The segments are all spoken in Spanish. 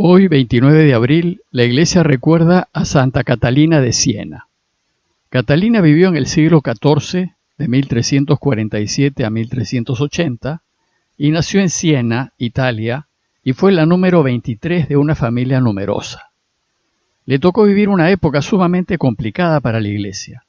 Hoy, 29 de abril, la Iglesia recuerda a Santa Catalina de Siena. Catalina vivió en el siglo XIV, de 1347 a 1380, y nació en Siena, Italia, y fue la número 23 de una familia numerosa. Le tocó vivir una época sumamente complicada para la Iglesia.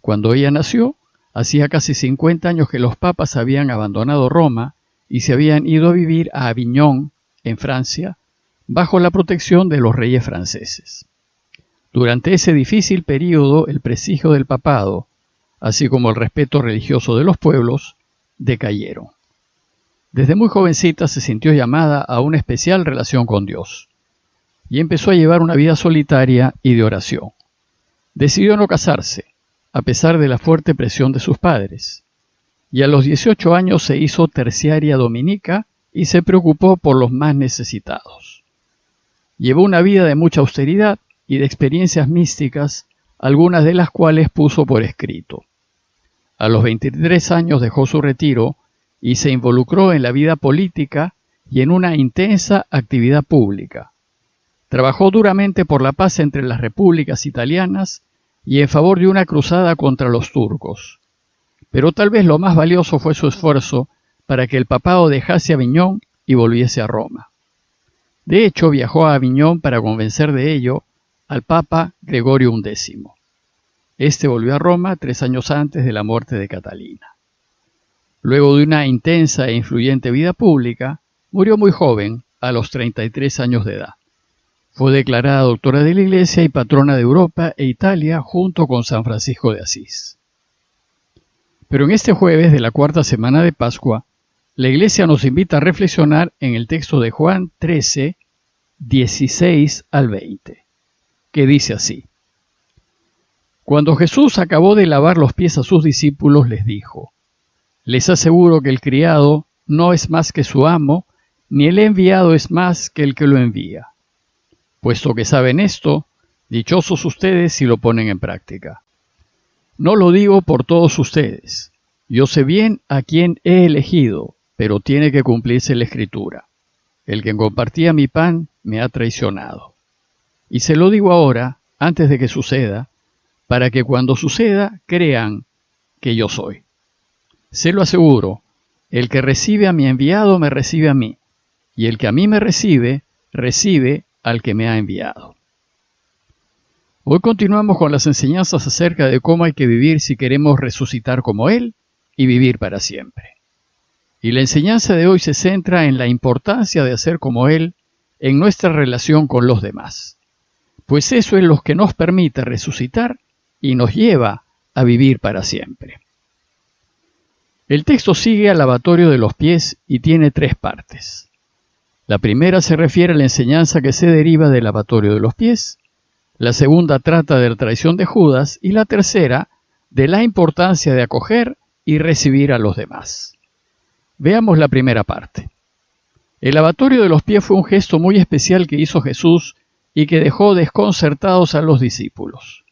Cuando ella nació, hacía casi 50 años que los papas habían abandonado Roma y se habían ido a vivir a Aviñón, en Francia, bajo la protección de los reyes franceses. Durante ese difícil período, el prestigio del papado, así como el respeto religioso de los pueblos, decayeron. Desde muy jovencita se sintió llamada a una especial relación con Dios y empezó a llevar una vida solitaria y de oración. Decidió no casarse, a pesar de la fuerte presión de sus padres, y a los 18 años se hizo terciaria dominica y se preocupó por los más necesitados. Llevó una vida de mucha austeridad y de experiencias místicas, algunas de las cuales puso por escrito. A los 23 años dejó su retiro y se involucró en la vida política y en una intensa actividad pública. Trabajó duramente por la paz entre las repúblicas italianas y en favor de una cruzada contra los turcos. Pero tal vez lo más valioso fue su esfuerzo para que el papado dejase Aviñón y volviese a Roma. De hecho, viajó a Aviñón para convencer de ello al Papa Gregorio XI. Este volvió a Roma 3 años antes de la muerte de Catalina. Luego de una intensa e influyente vida pública, murió muy joven, a los 33 años de edad. Fue declarada doctora de la Iglesia y patrona de Europa e Italia junto con San Francisco de Asís. Pero en este jueves de la cuarta semana de Pascua, la Iglesia nos invita a reflexionar en el texto de Juan 13, 16 al 20, que dice así: Cuando Jesús acabó de lavar los pies a sus discípulos, les dijo: Les aseguro que el criado no es más que su amo, ni el enviado es más que el que lo envía. Puesto que saben esto, dichosos ustedes si lo ponen en práctica. No lo digo por todos ustedes. Yo sé bien a quién he elegido, pero tiene que cumplirse la Escritura. El que compartía mi pan me ha traicionado. Y se lo digo ahora, antes de que suceda, para que cuando suceda crean que yo soy. Se lo aseguro, el que recibe a mi enviado me recibe a mí, y el que a mí me recibe, recibe al que me ha enviado. Hoy continuamos con las enseñanzas acerca de cómo hay que vivir si queremos resucitar como Él y vivir para siempre. Y la enseñanza de hoy se centra en la importancia de hacer como Él en nuestra relación con los demás, pues eso es lo que nos permite resucitar y nos lleva a vivir para siempre. El texto sigue al lavatorio de los pies y tiene 3 partes. La primera se refiere a la enseñanza que se deriva del lavatorio de los pies, la segunda trata de la traición de Judas y la tercera de la importancia de acoger y recibir a los demás. Veamos la primera parte. El lavatorio de los pies fue un gesto muy especial que hizo Jesús y que dejó desconcertados a los discípulos.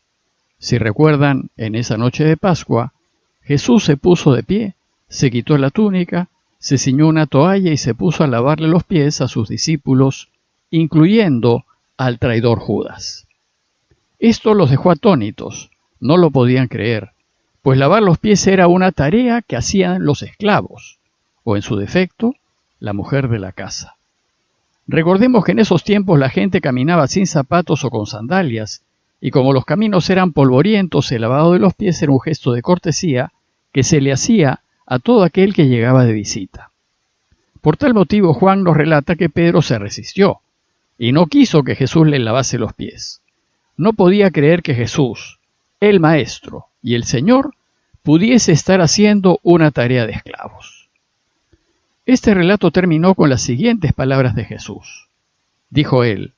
Si recuerdan, en esa noche de Pascua, Jesús se puso de pie, se quitó la túnica, se ciñó una toalla y se puso a lavarle los pies a sus discípulos, incluyendo al traidor Judas. Esto los dejó atónitos, no lo podían creer, pues lavar los pies era una tarea que hacían los esclavos, o en su defecto, la mujer de la casa. Recordemos que en esos tiempos la gente caminaba sin zapatos o con sandalias, y como los caminos eran polvorientos, el lavado de los pies era un gesto de cortesía que se le hacía a todo aquel que llegaba de visita. Por tal motivo, Juan nos relata que Pedro se resistió, y no quiso que Jesús le lavase los pies. No podía creer que Jesús, el Maestro y el Señor, pudiese estar haciendo una tarea de esclavos. Este relato terminó con las siguientes palabras de Jesús. Dijo él: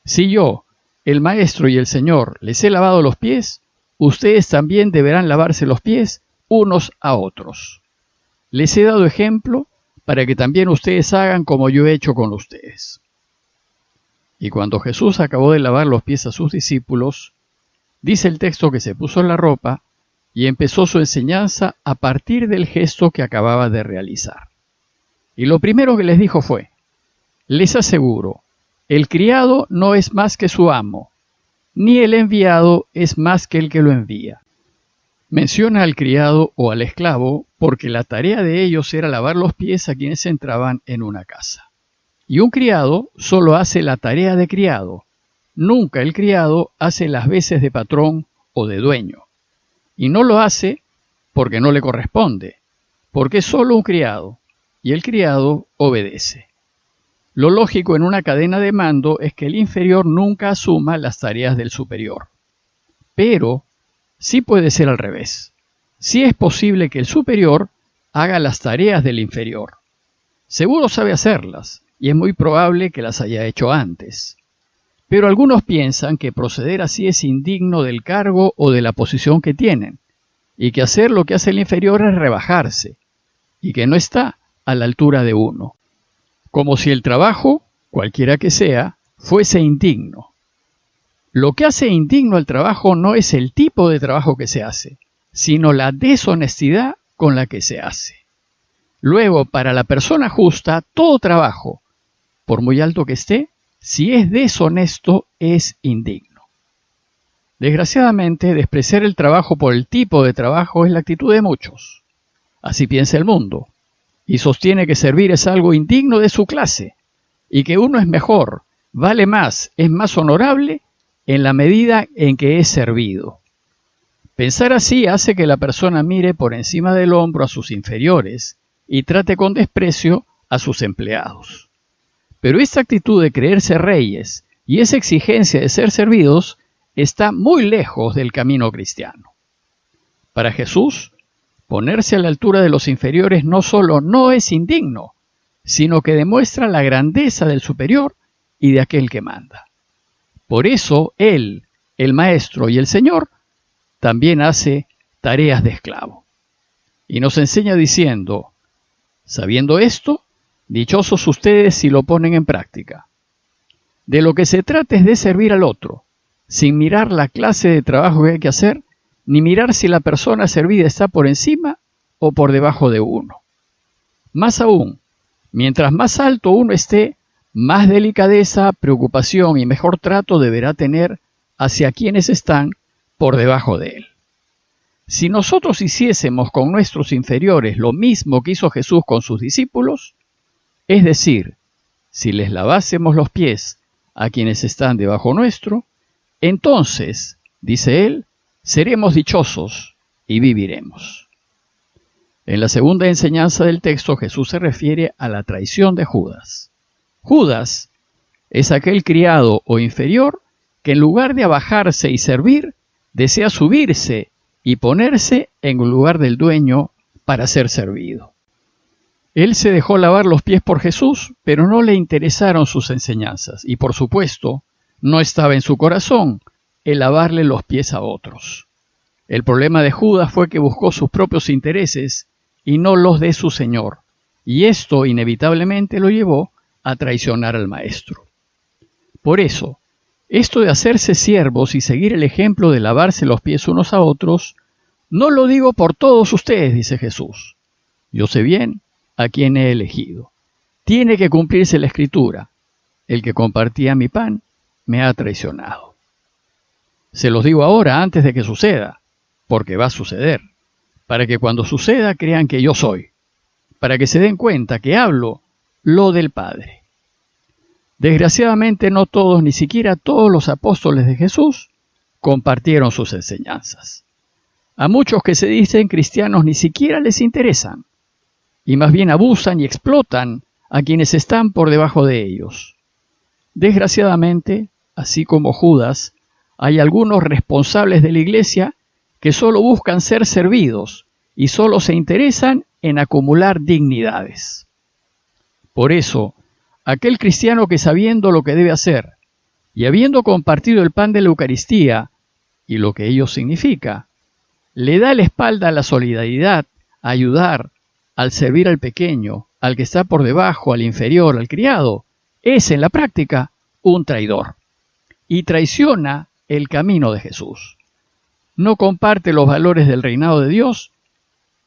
Si yo, el Maestro y el Señor, les he lavado los pies, ustedes también deberán lavarse los pies unos a otros. Les he dado ejemplo para que también ustedes hagan como yo he hecho con ustedes. Y cuando Jesús acabó de lavar los pies a sus discípulos, dice el texto que se puso la ropa y empezó su enseñanza a partir del gesto que acababa de realizar. Y lo primero que les dijo fue: les aseguro, El criado no es más que su amo, ni el enviado es más que el que lo envía. Menciona al criado o al esclavo porque la tarea de ellos era lavar los pies a quienes entraban en una casa. Y un criado solo hace la tarea de criado. Nunca el criado hace las veces de patrón o de dueño. Y no lo hace porque no le corresponde, porque es solo un criado, y el criado obedece. Lo lógico en una cadena de mando es que el inferior nunca asuma las tareas del superior. Pero sí puede ser al revés. Sí es posible que el superior haga las tareas del inferior. Seguro sabe hacerlas, y es muy probable que las haya hecho antes. Pero algunos piensan que proceder así es indigno del cargo o de la posición que tienen, y que hacer lo que hace el inferior es rebajarse, y que no está a la altura de uno. Como si el trabajo, cualquiera que sea, fuese indigno. Lo que hace indigno al trabajo no es el tipo de trabajo que se hace, sino la deshonestidad con la que se hace. Luego, para la persona justa, todo trabajo, por muy alto que esté, si es deshonesto, es indigno. Desgraciadamente, despreciar el trabajo por el tipo de trabajo es la actitud de muchos. Así piensa el mundo, y sostiene que servir es algo indigno de su clase, y que uno es mejor, vale más, es más honorable en la medida en que es servido. Pensar así hace que la persona mire por encima del hombro a sus inferiores y trate con desprecio a sus empleados. Pero esta actitud de creerse reyes y esa exigencia de ser servidos está muy lejos del camino cristiano. Para Jesús, ponerse a la altura de los inferiores no solo no es indigno, sino que demuestra la grandeza del superior y de aquel que manda. Por eso Él, el Maestro y el Señor, también hace tareas de esclavo. Y nos enseña diciendo, sabiendo esto, dichosos ustedes si lo ponen en práctica. De lo que se trata es de servir al otro, sin mirar la clase de trabajo que hay que hacer, ni mirar si la persona servida está por encima o por debajo de uno. Más aún, mientras más alto uno esté, más delicadeza, preocupación y mejor trato deberá tener hacia quienes están por debajo de él. Si nosotros hiciésemos con nuestros inferiores lo mismo que hizo Jesús con sus discípulos, es decir, si les lavásemos los pies a quienes están debajo nuestro, entonces, dice él, seremos dichosos y viviremos. En la segunda enseñanza del texto, Jesús se refiere a la traición de Judas. Judas es aquel criado o inferior que en lugar de abajarse y servir, desea subirse y ponerse en el lugar del dueño para ser servido. Él se dejó lavar los pies por Jesús, pero no le interesaron sus enseñanzas y, por supuesto, no estaba en su corazón el lavarle los pies a otros. El problema de Judas fue que buscó sus propios intereses y no los de su Señor, y esto inevitablemente lo llevó a traicionar al Maestro. Por eso, esto de hacerse siervos y seguir el ejemplo de lavarse los pies unos a otros, no lo digo por todos ustedes, dice Jesús. Yo sé bien a quién he elegido. Tiene que cumplirse la Escritura. El que compartía mi pan me ha traicionado. Se los digo ahora antes de que suceda, porque va a suceder, para que cuando suceda crean que yo soy, para que se den cuenta que hablo lo del Padre. Desgraciadamente no todos, ni siquiera todos los apóstoles de Jesús, compartieron sus enseñanzas. A muchos que se dicen cristianos ni siquiera les interesan, y más bien abusan y explotan a quienes están por debajo de ellos. Desgraciadamente, así como Judas, hay algunos responsables de la iglesia que solo buscan ser servidos y solo se interesan en acumular dignidades. Por eso, aquel cristiano que sabiendo lo que debe hacer y habiendo compartido el pan de la Eucaristía y lo que ello significa, le da la espalda a la solidaridad, a ayudar, al servir al pequeño, al que está por debajo, al inferior, al criado, es en la práctica un traidor y traiciona el camino de Jesús. No comparte los valores del reinado de Dios,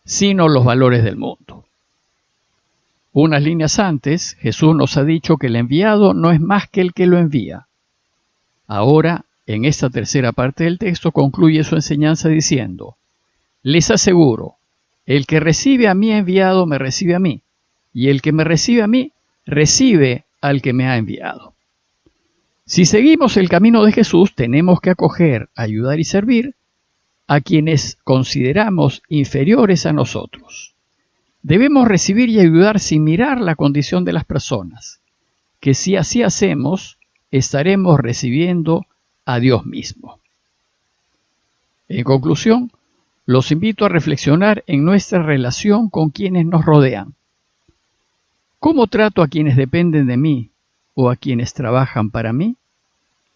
sino los valores del mundo. Unas líneas antes, Jesús nos ha dicho que el enviado no es más que el que lo envía. Ahora, en esta tercera parte del texto, concluye su enseñanza diciendo: les aseguro, el que recibe a mi enviado me recibe a mí, y el que me recibe a mí recibe al que me ha enviado. Si seguimos el camino de Jesús, tenemos que acoger, ayudar y servir a quienes consideramos inferiores a nosotros. Debemos recibir y ayudar sin mirar la condición de las personas, que si así hacemos, estaremos recibiendo a Dios mismo. En conclusión, los invito a reflexionar en nuestra relación con quienes nos rodean. ¿Cómo trato a quienes dependen de mí o a quienes trabajan para mí?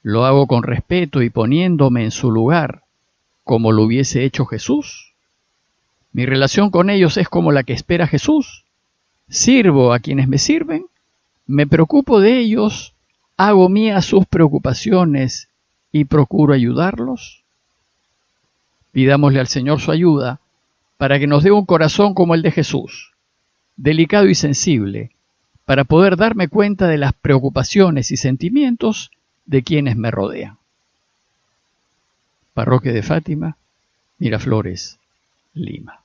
¿Lo hago con respeto y poniéndome en su lugar, como lo hubiese hecho Jesús? ¿Mi relación con ellos es como la que espera Jesús? ¿Sirvo a quienes me sirven? ¿Me preocupo de ellos? ¿Hago mías sus preocupaciones y procuro ayudarlos? Pidámosle al Señor su ayuda para que nos dé un corazón como el de Jesús, delicado y sensible, para poder darme cuenta de las preocupaciones y sentimientos de quienes me rodean. Parroquia de Fátima, Miraflores, Lima.